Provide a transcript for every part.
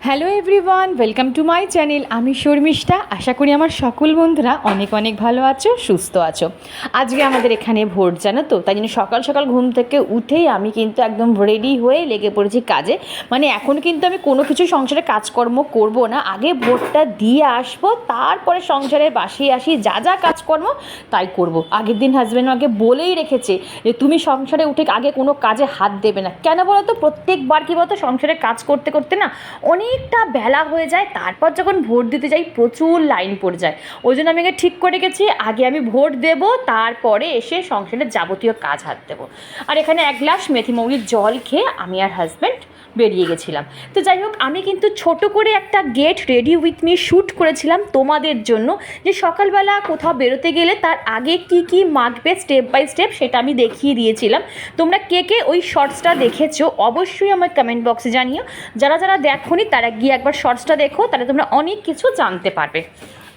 Hello everyone, welcome to my channel. আমি শর্মিষ্ঠা। আশা করি আমার সকল বন্ধুরা অনেক অনেক ভালো আছো, সুস্থ আছো। আজকে আমাদের এখানে ভোট, জানো তো, তাই জন্য সকাল সকাল ঘুম থেকে উঠেই আমি কিন্তু একদম রেডি হয়ে লেগে পড়েছি কাজে। মানে এখন কিন্তু আমি কোনো কিছু সংসারে কাজকর্ম করব না, আগে ভোটটা দিয়ে আসবো, তারপরে সংসারে বাসি আসি যা যা কাজকর্ম তাই করব। আগের দিন হাজব্যান্ড আমাকে বলেই রেখেছে যে তুমি সংসারে উঠে আগে কোনো কাজে হাত দেবে না। কেন বলো তো, প্রত্যেকবার কী বলতো, সংসারে কাজ করতে করতে না অনেকটা বেলা হয়ে যায়, তারপর যখন ভোট দিতে যাই প্রচুর লাইন পড়ে যায়। ওই জন্য আমি আগে ঠিক করে গেছি আগে আমি ভোট দেবো, তারপরে এসে সংসারের যাবতীয় কাজ হাত দেবো। আর এখানে 1 গ্লাস মেথি মৌরির জল খেয়ে আমি আর হাজব্যান্ড বেরিয়ে গেছিলাম। তো যাই হোক, আমি কিন্তু ছোট করে একটা gate ready with me shoot করেছিলাম তোমাদের জন্য, যে সকালবেলা কোথাও বেরোতে গেলে তার আগে কি কি মাখবে স্টেপ বাই স্টেপ সেটা আমি দেখিয়ে দিয়েছিলাম। তোমরা কে কে ওই শর্টসটা দেখেছো অবশ্যই আমার কমেন্ট বক্সে জানিও। যারা যারা দেখোনি তারা গিয়ে একবার শর্টসটা দেখো, তাহলে তোমরা অনেক কিছু জানতে পারবে।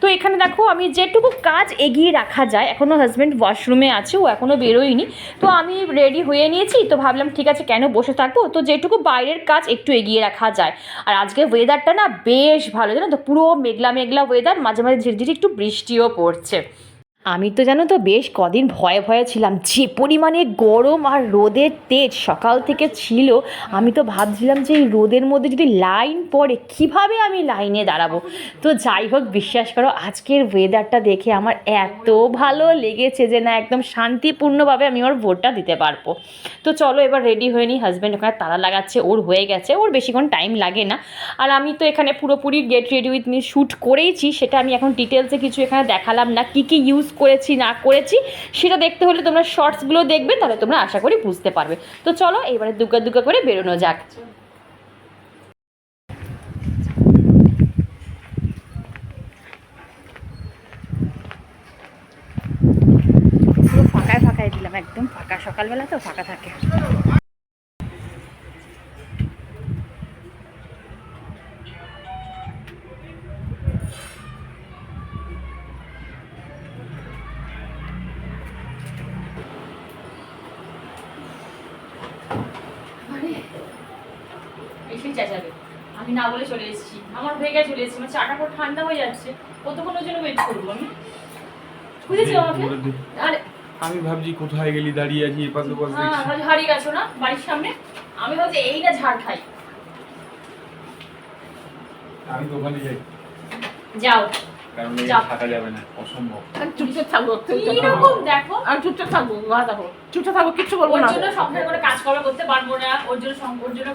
তো এখানে দেখো আমি যেটুকু কাজ এগিয়ে রাখা যায়, এখনও হাজব্যান্ড ওয়াশরুমে আছে, ও এখনও বেরোয়নি। তো আমি রেডি হয়ে নিয়েছি, তো ভাবলাম ঠিক আছে কেন বসে থাকবো, তো যেটুকু বাইরের কাজ একটু এগিয়ে রাখা যায়। আর আজকে ওয়েদারটা না বেশ ভালো, জানো তো, পুরো মেঘলা মেঘলা ওয়েদার, মাঝে মাঝে ঝিরঝিরি একটু বৃষ্টিও পড়ছে। আমি তো জানো তো বেশ কদিন ভয়ে ভয়ে ছিলাম, যে পরিমাণে গরম আর রোদের তেজ সকাল থেকে ছিল। আমি তো ভাবছিলাম যে এই রোদের মধ্যে যদি লাইন পড়ে কিভাবে আমি লাইনে দাঁড়াবো। তো যাই হোক, বিশ্বাস করো আজকের ওয়েদারটা দেখে আমার এত ভালো লেগেছে যে না, একদম শান্তিপূর্ণভাবে আমি ওর ভোটটা দিতে পারবো। তো চলো এবার রেডি হয়ে নিই। হাজব্যান্ড ওখানে তালা লাগাচ্ছে, ওর হয়ে গেছে, ওর বেশিক্ষণ টাইম লাগে না। আর আমি তো এখানে পুরোপুরি get ready with me shoot করেইছি, সেটা আমি এখন ডিটেলসে কিছু এখানে দেখালাম না। কী কী ইউজ করেছি না করেছি সেটা দেখতে হলে তোমরা শর্টসগুলো দেখবে, তাহলে তোমরা আশা করি বুঝতে পারবে। তো চলো এবারে দুগ্গা দুগ্গা করে বেরোনো যাক। পুরো ফাঁকায় ফাঁকায় দিলাম, একদম ফাঁকা, সকালবেলা তো ফাঁকা থাকে। এসেই চেঁচাবে, আমি না বলে চলে এসেছি, আমার হয়ে গেছে, চলে এসেছি, আমার চাটা পর ঠান্ডা হয়ে যাচ্ছে, কতক্ষণের জন্য ওয়েট করবো আমি, বুঝেছি আমাকে। আরে আমি ভাবছি কোথায় গেলি, দাঁড়িয়ে আছি এপাশ ওপাশ দেখছি। হ্যাঁ, হারিয়ে গেছো না বাড়ির সামনে। আমি ভাবছি এই না ঝাড় খাই। আমি দোকানে যাই, যাও, কারণ এই থাকা যাবে না, অসম্ভব। চুপচাপ থাকবো, কিরকম দেখো, আমি চুপচাপ থাকবো, দেখো চুপচাপ থাকবো, কিচ্ছু বলবো ওর না। জন্য সংসার করে কাজকর্ম করতে পারবো না, ওর জন্য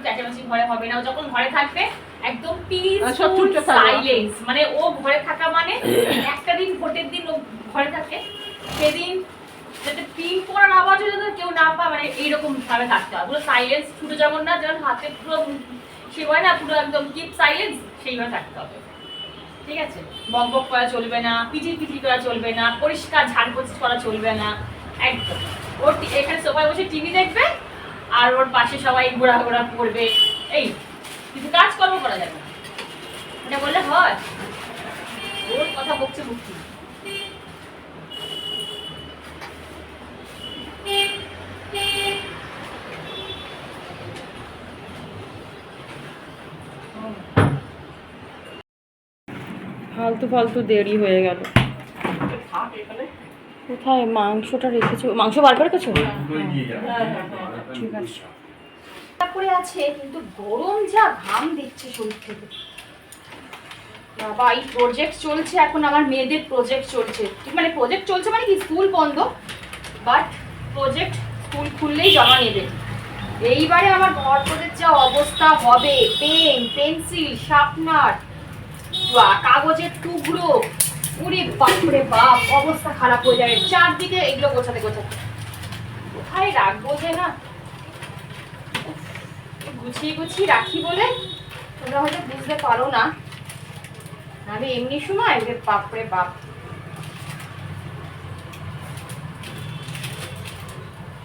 চেঁচামেচি ঘরে হবে না। ও যখন ঘরে থাকবে একদম সব পিসফুল চুপচাপ থাকবো। সাইলেন্স, মানে ও ঘরে থাকা মানে একটা দিন ভোটের দিন ও ঘরে থাকে, সেদিন যাতে পিন পড়ার আওয়াজও যাতে কেউ না পায়, মানে এইরকম ভাবে থাকতে হবে, পুরো সাইলেন্স। ছুটো যেমন না, যেমন হাতে পুরো সে হয় না, পুরো একদম কিপ সাইলেন্স, সেইভাবে থাকতে হবে, ঠিক আছে? বক বক করা চলবে না, পিচির পিচির করা চলবে না, পরিষ্কার ঝাড় পচিশ করা চলবে না, একদম। ওর এখানে সোফায় বসে টিভি দেখবে, আর ওর পাশে সবাই ঘোরাঘোরা করবে, এই কিছু কাজকর্ম করা যাবে না। এটা বললে হয়? ওর কথা বকছে বুকছি। ফালতু ফালতু দেরি হয়ে গেল। কোথায় মাংসটা রেখেছো? মাংস বার করে রেখেছো? ঠিক আছে। করে আছে, কিন্তু গরম যা ঘাম দিচ্ছে শরীর থেকে। বাবা, এই প্রজেক্ট চলছে এখন, আমার মেয়েদের প্রজেক্ট চলছে, মানে প্রজেক্ট চলছে মানে কি, স্কুল বন্ধ, বাট প্রজেক্ট স্কুল খুললেই জমা নেবে। এইবারে আমার ঘর প্রজেক্ট যা অবস্থা হবে, পেন, পেন্সিল, শার্পনার, কাগজের টুকরো, উরে বাপরে বাপ, অবস্থা খারাপ হয়ে যাবে চারদিকে এগুলো গোছাতে গোছাতে। কোথায় রাখবো যে না, গুছিয়ে গুছিয়ে রাখি বলে তোমরা হয়তো বুঝতে পারো না, আমি এমনি সময় বাপরে বাপ।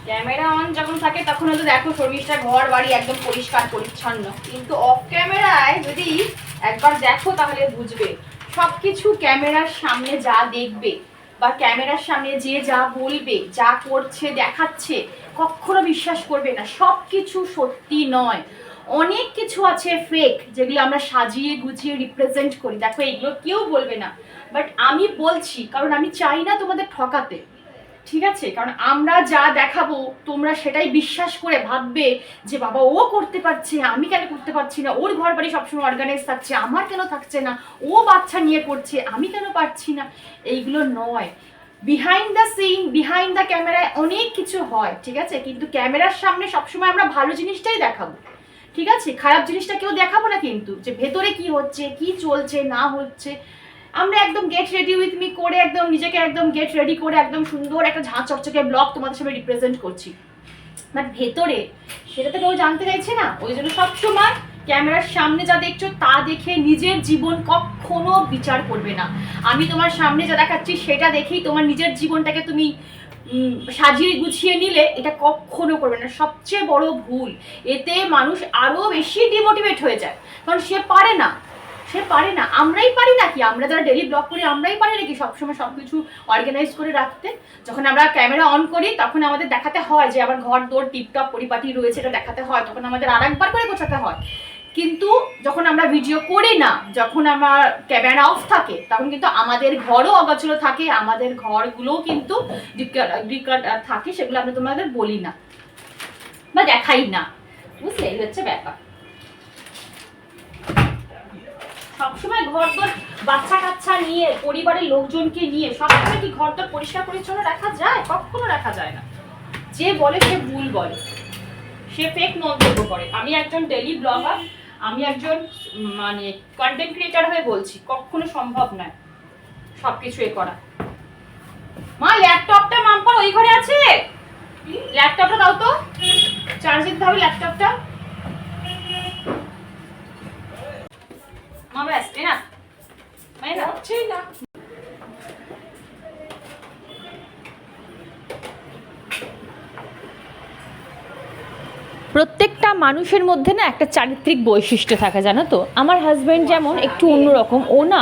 ক্যামেরা অন যখন থাকে তখন হয়তো দেখো শর্মিষ্ঠার ঘর বাড়ি একদম পরিষ্কার পরিচ্ছন্ন, কিন্তু অফ ক্যামেরায় যদি একবার দেখো তাহলে বুঝবে সবকিছু ক্যামেরার সামনে যা দেখবে বা ক্যামেরার সামনে যে যা বলবে, যা করছে দেখাচ্ছে, কখনো বিশ্বাস করবে না, সব কিছু সত্যি নয়। অনেক কিছু আছে ফেক, যেগুলো আমরা সাজিয়ে গুছিয়ে রিপ্রেজেন্ট করি। দেখো এগুলো কেউ বলবে না, বাট আমি বলছি কারণ আমি চাই না তোমাদের ঠকাতে, ঠিক আছে? কারণ আমরা যা দেখাবো তোমরা সেটাই বিশ্বাস করে ভাববে যে বাবা ও করতে পারছে, আমি কেন করতে পারছি না, ওর ঘর বাড়ি সবসময় অর্গানাইজ থাকছে, আমার কেন থাকছে না, ও বাচ্চা নিয়ে করছে, আমি কেন পারছি না। এইগুলো নয়। Behind the scene, behind the ক্যামেরায় অনেক কিছু হয়, ঠিক আছে? কিন্তু ক্যামেরার সামনে সবসময় আমরা ভালো জিনিসটাই দেখাবো, ঠিক আছে? খারাপ জিনিসটা কেউ দেখাবো না, কিন্তু যে ভেতরে কি হচ্ছে, কি চলছে না হচ্ছে। আমরা একদম গেট রেডি উইথ মি করে একদম নিজেকে একদম গেট রেডি করে একদম সুন্দর একটা ঝাঁ চকচকে ব্লগ তোমাদের সামনে রিপ্রেজেন্ট করছি, বাট ভেতরে সেটা তো কেউ জানতে চাইছে না। ওই জন্য সবসময় ক্যামেরার সামনে যা দেখছো তা দেখে নিজের জীবন কখনো বিচার করবে না। আমি তোমার সামনে যা দেখাচ্ছি সেটা দেখেই তোমার নিজের জীবনটাকে তুমি সাজিয়ে গুছিয়ে নিলে, এটা কখনো করবে না। সবচেয়ে বড় ভুল, এতে মানুষ আরো বেশি ডিমোটিভেট হয়ে যায়, কারণ সে পারে না, সে পারে না। আমরাই পারি নাকি? আমরা যারা ডেলি ব্লগ করি আমরাই পারি নাকি সবসময় সবকিছু অর্গানাইজ করে রাখতে? যখন আমরা ক্যামেরা অন করি তখন আমাদের দেখাতে হয় যে আবার ঘর দৌড় টিপটপ পরিপাটি রয়েছে, এটা দেখাতে হয়, তখন আমাদের আরেকবার করে গোছাতে হয়। কিন্তু যখন আমরা ভিডিও করি না, যখন আমার ক্যামেরা অফ থাকে, তখন কিন্তু আমাদের ঘরও অগোছালো থাকে, আমাদের ঘরগুলোও কিন্তু থাকে, সেগুলো আমরা তোমাদের বলি না বা দেখাই না, বুঝলে? এই হচ্ছে ব্যাপার। সবসময় ঘর দর বাচ্চা কাচ্চা নিয়ে, পরিবারের লোকজনকে নিয়ে সবসময় কি ঘর দর পরিষ্কার পরিচ্ছন্ন রাখা যায়? কখনো রাখা যায় না। যে বলে সে ভুল বলে, সে ফেক মন্তব্য করে। আমি একজন ডেলি ব্লগার, আমি একজন মানে কন্টেন্ট ক্রিয়েটার হয়ে বলছি, কখনো সম্ভব নয় সবকিছু এ করা। মা ল্যাপটপটা মাম্পার ওই ঘরে আছে, ল্যাপটপটা দাও তো, চার্জ দিতে হবে ল্যাপটপটা। মা ব্যাস এনা না। প্রত্যেকটা মানুষের মধ্যে না একটা চারিত্রিক বৈশিষ্ট্য থাকে, জানো তো? আমার হাজব্যান্ড যেমন একটু অন্যরকম, ও না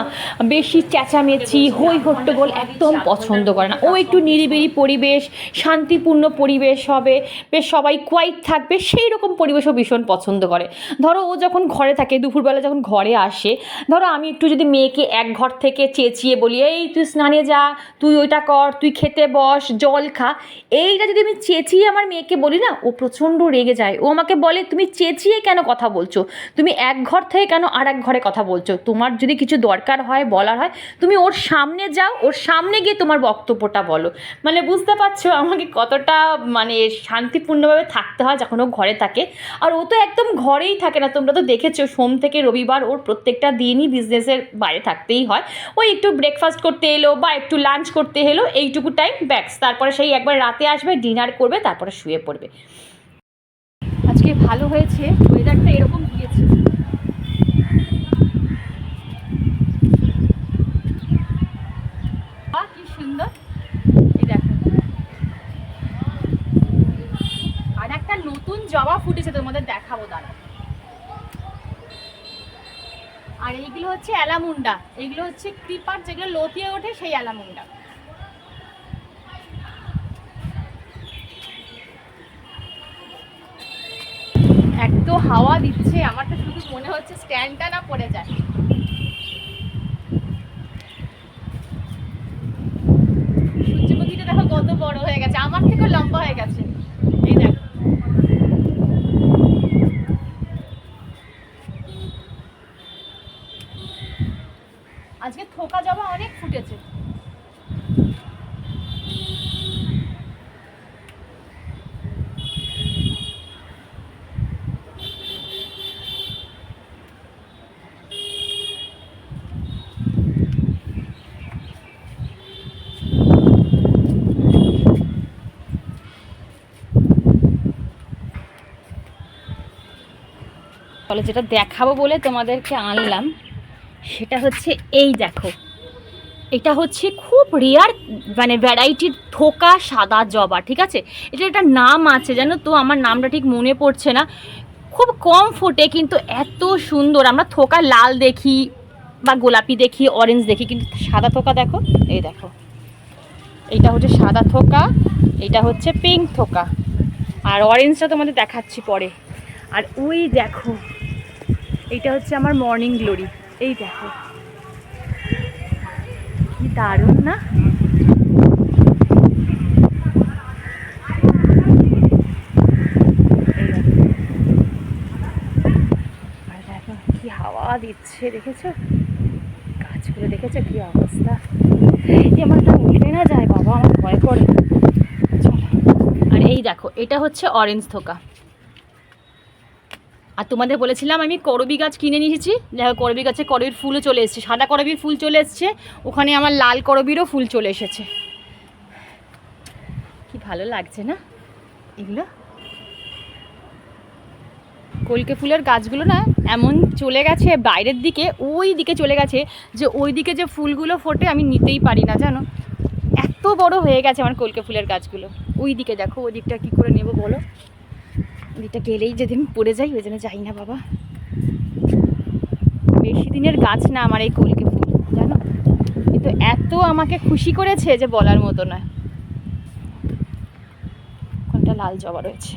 বেশি চেঁচামেচি হই হট্টগোল একদম পছন্দ করে না। ও একটু নিরিবিলি পরিবেশ, শান্তিপূর্ণ পরিবেশ হবে, বেশ সবাই কোয়াইট থাকবে, সেই রকম পরিবেশও ভীষণ পছন্দ করে। ধরো ও যখন ঘরে থাকে, দুপুরবেলা যখন ঘরে আসে, ধরো আমি একটু যদি মেয়েকে এক ঘর থেকে চেঁচিয়ে বলি এই তুই স্নানে যা, তুই ওইটা কর, তুই খেতে বস, জল খা, এইটা যদি আমি চেঁচিয়ে আমার মেয়েকে বলি না, ও প্রচণ্ড রেগে যায়। ও আমাকে বলে তুমি চেঁচিয়ে কেন কথা বলছো, তুমি এক ঘর থেকে কেন আর এক ঘরে কথা বলছো, তোমার যদি কিছু দরকার হয় বলার হয় তুমি ওর সামনে যাও, ওর সামনে গিয়ে তোমার বক্তব্যটা বলো। মানে বুঝতে পারছো আমাকে কতটা মানে শান্তিপূর্ণভাবে থাকতে হয় যখন ও ঘরে থাকে। আর ও তো একদম ঘরেই থাকে না, তোমরা তো দেখেছো সোম থেকে রবিবার ওর প্রত্যেকটা দিনই বিজনেসের বাইরে থাকতেই হয়। ওই একটু ব্রেকফাস্ট করতে এলো বা একটু লাঞ্চ করতে এলো, এইটুকু টাইম ব্যাস, তারপরে সেই একবার রাতে আসবে, ডিনার করবে, তারপরে শুয়ে পড়বে। আজকে ভালো হয়েছে ওয়েদারটা এরকম দিয়েছে। কি সুন্দর, এই দেখো। আর একটা নতুন জবা ফুটেছে, তোমাদের দেখাবো দাঁড়া। আর এইগুলো হচ্ছে অ্যালামুন্ডা, এইগুলো হচ্ছে ক্রিপার, যেগুলো লতিয়ে ওঠে, সেই অ্যালামুন্ডা। এত হাওয়া দিচ্ছে, আমার তো শুধু মনে হচ্ছে স্ট্যান্ডটা না পড়ে যায়। সূর্যমুখীটা দেখো কত বড় হয়ে গেছে, আমার থেকেও লম্বা হয়ে গেছে, এই দেখো। আজকে থোকা জবা অনেক ফুটেছে। তাহলে যেটা দেখাবো বলে তোমাদেরকে আনলাম সেটা হচ্ছে এই দেখো, এটা হচ্ছে খুব রেয়ার মানে ভ্যারাইটির থোকা সাদা জবা, ঠিক আছে? এটা একটা নাম আছে জানো তো, আমার নামটা ঠিক মনে পড়ছে না। খুব কম ফোটে কিন্তু এত সুন্দর। আমরা থোকা লাল দেখি বা গোলাপি দেখি, অরেঞ্জ দেখি, কিন্তু সাদা থোকা দেখো, এই দেখো, এইটা হচ্ছে সাদা থোকা, এইটা হচ্ছে পিঙ্ক থোকা, আর অরেঞ্জটা তোমাদের দেখাচ্ছি পরে। আর ওই দেখো, এইটা হচ্ছে আমার মর্নিং গ্লোরি। এই দেখো কি দারুণ না? আর দেখো কি হাওয়া দিচ্ছে, দেখেছো গাছগুলো, দেখেছো কি অবস্থা? আমার তো উঠে না যায় বাবা, আমার ভয় করে। চলো। আর এই দেখো, এটা হচ্ছে অরেঞ্জ থোকা। আর তোমাদের বলেছিলাম আমি করবি গাছ কিনে নিয়ে এসেছি। দেখো করবি গাছে করবির ফুলও চলে এসেছে, সাদা করবির ফুল চলে এসেছে, ওখানে আমার লাল করবিরও ফুল চলে এসেছে। কি ভালো লাগছে না এগুলো? কলকে ফুলের গাছগুলো না এমন চলে গেছে বাইরের দিকে, ওই দিকে চলে গেছে যে ওই দিকে যে ফুলগুলো ফোটে আমি নিতেই পারি না, জানো? এত বড় হয়ে গেছে আমার কলকে ফুলের গাছগুলো। ওই দিকে দেখো, ওই দিকটা কী করে নেবো বলো? ওই দিকটা গেলেই যদি আমি পড়ে যাই, ওই জন্য যাই না বাবা। বেশি দিনের গাছ না আমার এই কলকে ফুল, জানো? কিন্তু এত আমাকে খুশি করেছে যে বলার মতো নয়। কোনটা লাল জবা রয়েছে।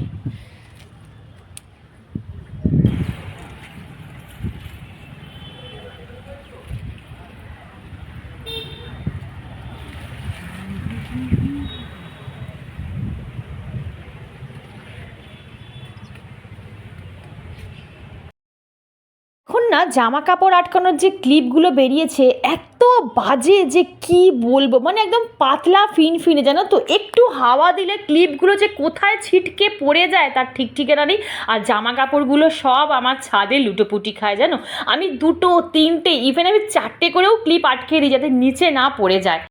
এখন না জামা কাপড় আটকানোর যে ক্লিপগুলো বেরিয়েছে এত বাজে যে কি বলবো, মানে একদম পাতলা ফিনফিনে, জানো তো? একটু হাওয়া দিলে ক্লিপগুলো যে কোথায় ছিটকে পড়ে যায় তার ঠিক ঠিকানা নেই। আর জামা কাপড়গুলো সব আমার ছাদে লুটোপুটি খায়, জানো? আমি 2, 3টে, ইভেন আমি 4টে করেও ক্লিপ আটকে দিই যাতে নিচে না পড়ে যায়।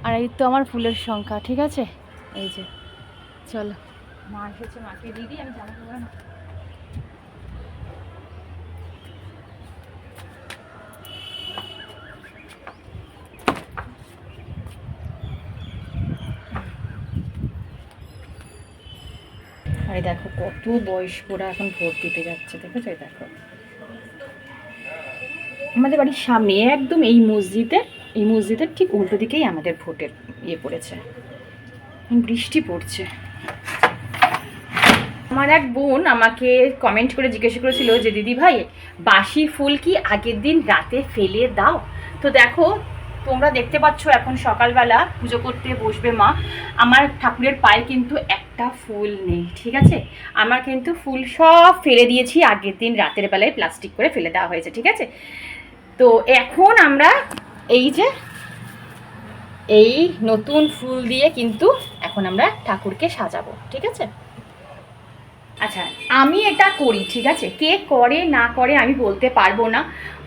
আর এই তো আমার ফুলের সংখ্যা, ঠিক আছে? এই যে চলো, মা এসেছে, মাকে দিয়ে দিই, আমি জামা কাপড় না। আরে দেখো কত বয়স্করা এখন ভোট দিতে যাচ্ছে, দেখেছো? দেখো আমাদের বাড়ির সামনে একদম এই মসজিদের ঠিক উল্টো দিকেই আমাদের ভোটের পড়েছে। বৃষ্টি পড়ছে। আমার এক বোন আমাকে কমেন্ট করে জিজ্ঞেস করেছিল যে দিদি ভাই, বাসি ফুল কি আগের দিন রাতে ফেলে দাও? তো দেখো, তোমরা দেখতে পাচ্ছ এখন সকালবেলা পুজো করতে বসবে মা, আমার ঠাকুরের পায়ে কিন্তু একটা ফুল নেই, ঠিক আছে? আমার কিন্তু ফুল সব ফেলে দিয়েছি আগের দিন রাতের বেলায়, প্লাস্টিক করে ফেলে দেওয়া হয়েছে, ঠিক আছে? তো এখন আমরা এই নতুন ফুল দিয়ে কিন্তু এখন আমরা ঠাকুরকে সাজাবো, ঠিক আছে? আচ্ছা, আমি এটা করি, ঠিক আছে? কে করে না করে আমি বলতে পারবো না,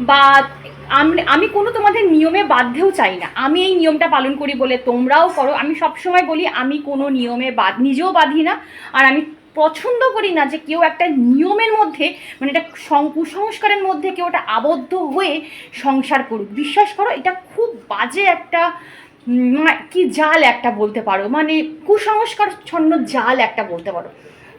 বা আমি কোনো তোমাদের নিয়মে বাধ্যও চাই না। আমি এই নিয়মটা পালন করি বলে তোমরাও করো। আমি সবসময় বলি আমি কোনো নিয়মে নিজেও বাঁধি না, আর আমি পছন্দ করি না যে কেউ একটা নিয়মের মধ্যে, মানে এটা কুসংস্কারের মধ্যে কেউ একটা আবদ্ধ হয়ে সংসার করুক। বিশ্বাস করো, এটা খুব বাজে একটা কি জাল একটা বলতে পারো, মানে কুসংস্কারচ্ছন্ন জাল একটা বলতে পারো।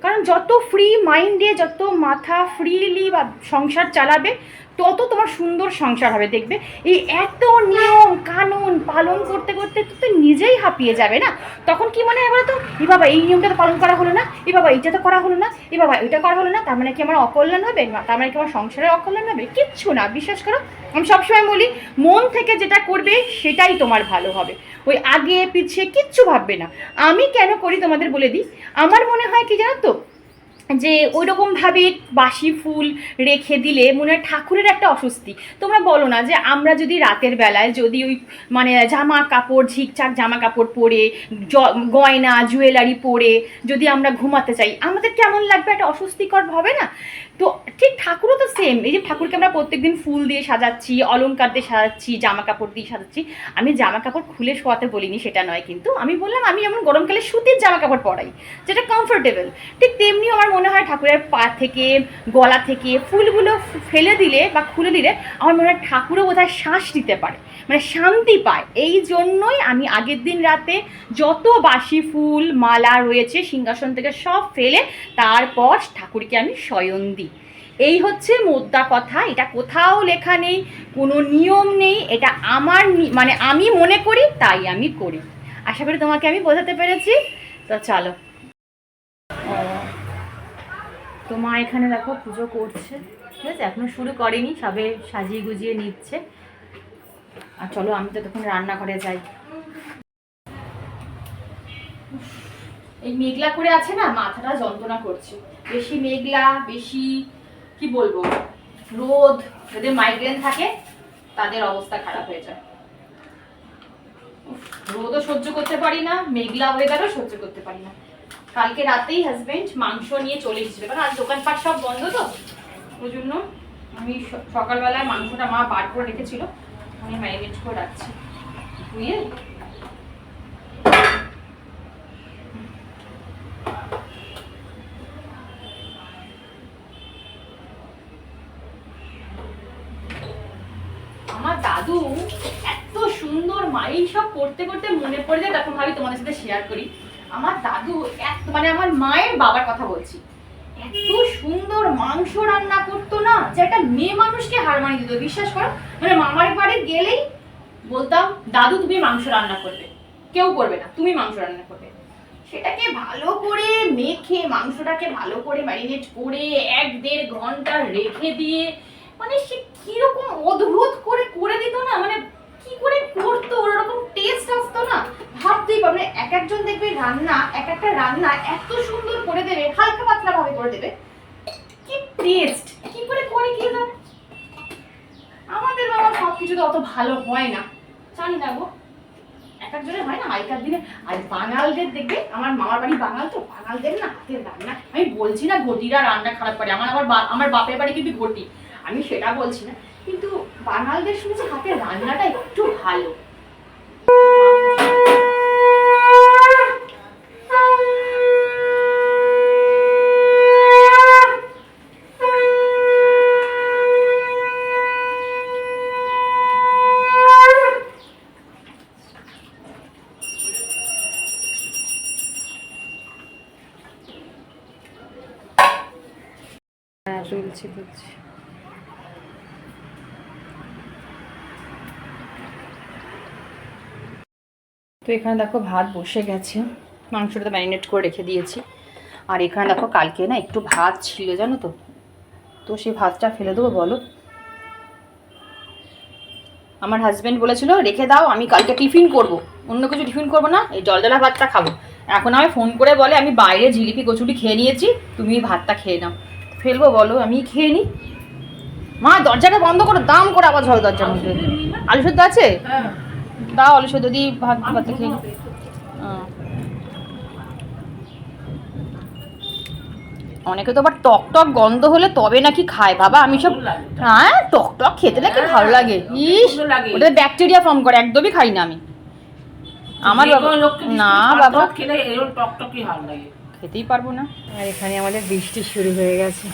কারণ যত ফ্রি মাইন্ডে, যত মাথা ফ্রিলি বা সংসার চালাবে, তত তোমার সুন্দর সংসার হবে। দেখবে এই এত নিয়ম কানুন পালন করতে করতে তো নিজেই হাঁপিয়ে যাবে না? তখন কি মনে হয় বলো তো, এ বাবা এই নিয়মটা তো পালন করা হলো না, এ বাবা এইটা তো করা হলো না, এ বাবা ওইটা করা হলো না, তার মানে কি আমার অকল্যাণ হবে? তার মানে কি আমার সংসারের অকল্যাণ হবে? কিচ্ছু না। বিশ্বাস করো, আমি সবসময় বলি মন থেকে যেটা করবে সেটাই তোমার ভালো হবে। ওই আগে পিছিয়ে কিচ্ছু ভাববে না। আমি কেন করি তোমাদের বলে দিই। আমার মনে হয় কি জানো তো, যে ওই রকমভাবে বাসি ফুল রেখে দিলে মনে হয় ঠাকুরের একটা অস্বস্তি। তোমরা বলো না যে আমরা যদি রাতের বেলায় যদি ওই মানে জামা কাপড় ঝিকঝাক জামা কাপড় পরে, গয়না জুয়েলারি পরে যদি আমরা ঘুমাতে চাই, আমাদের কেমন লাগবে? একটা অস্বস্তিকর হবে না? তো ঠিক ঠাকুরও তো সেম। এই যে ঠাকুরকে আমরা প্রত্যেকদিন ফুল দিয়ে সাজাচ্ছি, অলংকার দিয়ে সাজাচ্ছি, জামা কাপড় দিয়ে সাজাচ্ছি। আমি জামা কাপড় খুলে শোয়াতে বলিনি, সেটা নয়, কিন্তু আমি বললাম আমি যেমন গরমকালে সুতির জামা কাপড় পরাই যেটা কমফোর্টেবল, ঠিক তেমনি আমার মনে হয় ঠাকুরের পা থেকে গলা থেকে ফুলগুলো ফেলে দিলে বা খুলে দিলে আমার মনে হয় ঠাকুরও বোধহয় শ্বাস দিতে পারে, মানে শান্তি পায়। এই জন্যই আমি আগের দিন রাতে যত বাসি ফুল মালা রয়েছে সিংহাসন থেকে সব ফেলে তারপর ঠাকুরকে আমি শয়ন দিই। এই হচ্ছে মোদ্দা কথা। এটা কোথাও লেখা নেই, কোনো নিয়ম নেই, এটা আমার মানে আমি মনে করি তাই আমি করি। আশা করি তোমাকে আমি বোঝাতে পেরেছি। তো চলো। তো মা এখানে দেখো পুজো করছে, ঠিক আছে, এখনো শুরু করেনি, সবে সাজিয়ে গুজিয়ে নিচ্ছে। আর চলো আমি তো তখন রান্নাঘরে যাই। এই মেঘলা করে আছে না, মাথাটা যন্ত্রণা করছে। বেশি মেঘলা, বেশি কি বলবো, রোদ, যাদের মাইগ্রেন থাকে তাদের অবস্থা খারাপ হয়ে যায়। রোদও সহ্য করতে পারি না, মেঘলা ওয়েদারও সহ্য করতে পারি না। কালকে রাতেই হাজবেন্ড মাংস নিয়ে চলে এসেছিল, কারণ আজ দোকানপাট সব বন্ধ, তো ওই জন্য আমি সকালবেলায় মাংসটা মা বার করে রেখেছিল, আমি ম্যারিনেট করে রাখছি ধুয়ে। আমার দাদু এত সুন্দর, মাই সব করতে করতে মনে পড়ে যায়, তখন ভাবি তোমাদের সাথে শেয়ার করি। আমার দাদু মানে আমার মায়ের বাবার কথা বলছি, এত সুন্দর মাংস রান্না করতো না, যে একটা মেয়ে মানুষকে হার মানিয়ে দিত, বিশ্বাস করো। মানে মামার বাড়ি গেলেই বলতাম, দাদু তুমি মাংস রান্না করবে, কেউ করবে না, তুমি মাংস রান্না করবে। সেটাকে ভালো করে মেখে, মাংসটাকে ভালো করে ম্যারিনেট করে 1-1.5 ঘন্টা রেখে দিয়ে, মানে সে কিরকম অদ্ভুত করে করে দিত না, মানে কি করে করতো, ওরকম টেস্ট আসতো না, ভাবতেই পারবে। মানে এক একজন দেখবে রান্না, এক একটা রান্না এত সুন্দর করে দেবে, হালকা পাতলা ভাবে করে দেবে, কি টেস্ট, কি করে করে কি জানে। আমাদের বাবা সবকিছু তো অত ভালো হয় না, জানি না গো, এক একজনের হয় না আগেকার দিনে। আর বাঙালদের দেখবে, আমার মামার বাড়ি বাঙাল, তো বাঙালদের না হাতের রান্না, আমি বলছি না ঘটিরা রান্না খারাপ করে, আমার বাপের বাড়ি কিন্তু ঘটি, আমি সেটা বলছি না, কিন্তু বাঙালদের শুনেছি হাতের রান্নাটা একটু ভালো। হ্যাঁ বলছি। তো এখানে দেখো ভাত বসে গেছে, মাংসটা ম্যারিনেট করে রেখে দিয়েছি। আর এখানে দেখো কালকে না একটু ভাত ছিল জানো তো, তো সেই ভাতটা ফেলে দেবো বলো। আমার হাজব্যান্ড বলেছিল রেখে দাও, আমি কালকে টিফিন করব, অন্য কিছু টিফিন করবো না, এই জলজলা ভাতটা খাবো। এখন আমি ফোন করে বলে আমি বাইরে জিলিপি কচুরি খেয়ে নিয়েছি, তুমি ভাতটা খেয়ে নাও। ফেলবো বলো, আমি খেয়ে নিই। মা দরজাটা বন্ধ করো, দাম করে আবার ঝড় দরজার মধ্যে। আলু সেদ্ধ আছে, দাও আলু সেদ্ধ দিয়ে ভাত ভাত খেয়ে নিই। অনেকে তো আবার টক টক গন্ধ হলে তবে নাকি খায় বাবা, আমি সব, হ্যাঁ টক টক খেতে নাকি ভালো লাগে, ইস ওটা ব্যাকটেরিয়া ফর্ম করে, একদমই খাই না আমি। আমার না বাবা খেলে এরকম টকটকি ভালো লাগে, খেতেই পারবো না। আর এখানে আমাদের বৃষ্টি শুরু হয়ে গেছে,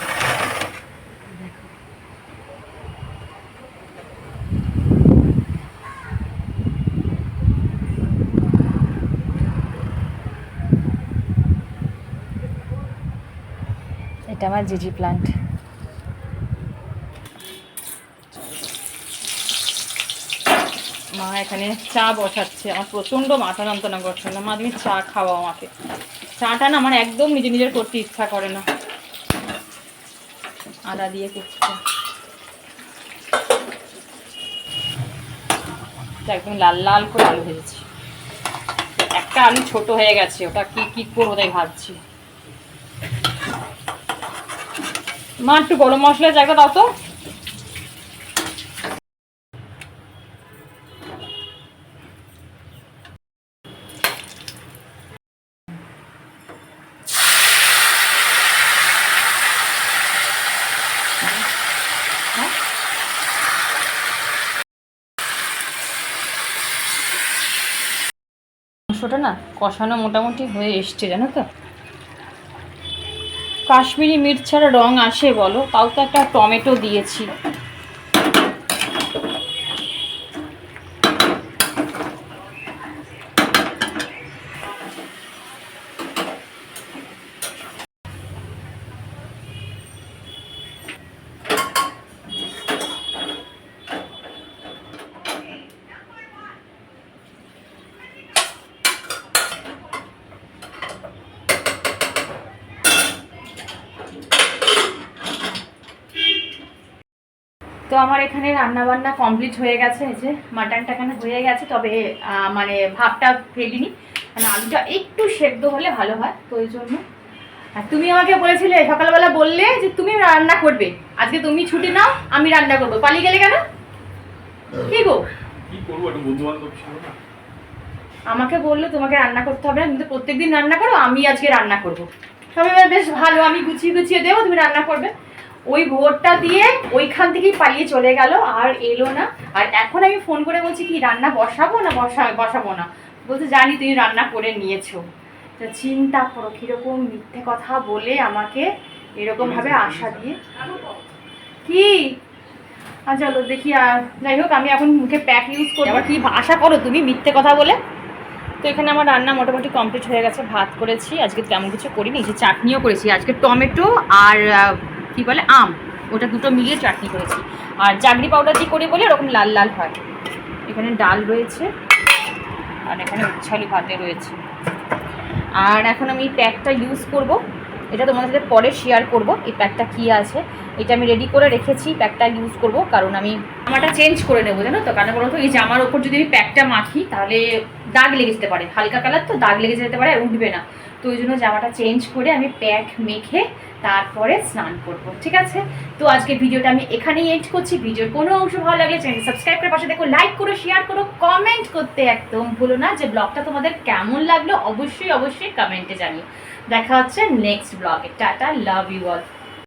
এটা আমার জিজি প্ল্যান্ট। মা এখানে চা বসাচ্ছে, আমার প্রচণ্ড মাথা যন্ত্রণা করছে না, মা তুমি চা খাওয়াও আমাকে। চাটা না আমার একদম নিজের করতে ইচ্ছা করে না, আদা দিয়ে করছে, একদম লাল লাল করে আলু ভেজেছি। একটা আলু ছোট হয়ে গেছে, ওটা কি করবো তাই ভাবছি। মা একটু গরম মশলার জায়গা দাও তো। মাংসটা না কষানো মোটামুটি হয়ে এসছে জানো তো। কাশ্মীরি মির্চ ছাড়া রং আসে বলো, তাও তো একটা টমেটো দিয়েছি। তো আমার এখানে রান্না বান্না কমপ্লিট হয়ে গেছে, এই যে মাটনটা এখানে হয়ে গেছে, তবে মানে ভাতটা ফেলিনি, মানে আলুটা একটু সেদ্ধ হলে ভালো হয়, তো ওই জন্য। আর তুমি আমাকে বলেছিলে সকালবেলা, বললে যে তুমি রান্না করবে, আজকে তুমি ছুটি নাও, আমি রান্না করবো, পালিয়ে গেলে কেন? কি গো, কি করবো, একটা বন্ধু বান্ধব ছিল না। আমাকে বললো তোমাকে রান্না করতে হবে না, তুমি তো প্রত্যেকদিন রান্না করো, আমি আজকে রান্না করবো। তবে বেশ ভালো, আমি গুছিয়ে গুছিয়ে দেবো, তুমি রান্না করবে। ওই ভোরটা দিয়ে ওইখান থেকেই পালিয়ে চলে গেল, আর এলো না। আর এখন আমি ফোন করে বলছি কি রান্না বসাবো না বসাবো না, বলতে জানি তুমি রান্না করে নিয়েছো। তা চিন্তা করো কিরকম মিথ্যে কথা বলে আমাকে এরকম ভাবে আশা দিয়ে। কি চলো দেখি, যাই হোক আমি এখন মুখে প্যাক ইউজ করি। আবার কি আশা করো তুমি মিথ্যে কথা বলে। তো এখানে আমার রান্না মোটামুটি কমপ্লিট হয়ে গেছে, ভাত করেছি, আজকে তেমন কিছু করিনি, যে চাটনিও করেছি আজকে, টমেটো আর কি বলে আম, ওটা দুটো মিলিয়ে চাটনি করেছি। আর জাগরি পাউডার দিয়ে করে বলে এরকম লাল লাল হয়। এখানে ডাল রয়েছে, আর এখানে উচ্ছালি ভাতে রয়েছে। আর এখন আমি প্যাকটা ইউজ করব, এটা তোমাদের সাথে পরে শেয়ার করব এই প্যাকটা কী আছে। এটা আমি রেডি করে রেখেছি, প্যাকটা ইউজ করব, কারণ আমি জামাটা চেঞ্জ করে নেবো, জানো তো। কারণ বলো তো এই জামার ওপর যদি আমি প্যাকটা মাখি তাহলে দাগ লেগে যেতে পারে, হালকা কালার তো দাগ লেগে যেতে পারে, উঠবে না। তো ওই জন্য জামাটা চেঞ্জ করে আমি প্যাক মেখে তারপরে স্নান করব, ঠিক আছে। তো আজকে ভিডিওটা আমি এখানেই এন্ড করছি। ভিডিওর কোনো অংশ ভালো লাগলে চ্যানেলটি সাবস্ক্রাইব করে পাশে দেখো, লাইক করো, শেয়ার করো, কমেন্ট করতে একদম ভুলো না যে ব্লগটা তোমাদের কেমন লাগলো, অবশ্যই অবশ্যই কমেন্টে জানিও। দেখা হচ্ছে নেক্সট ব্লগে। Ta-ta, love you all.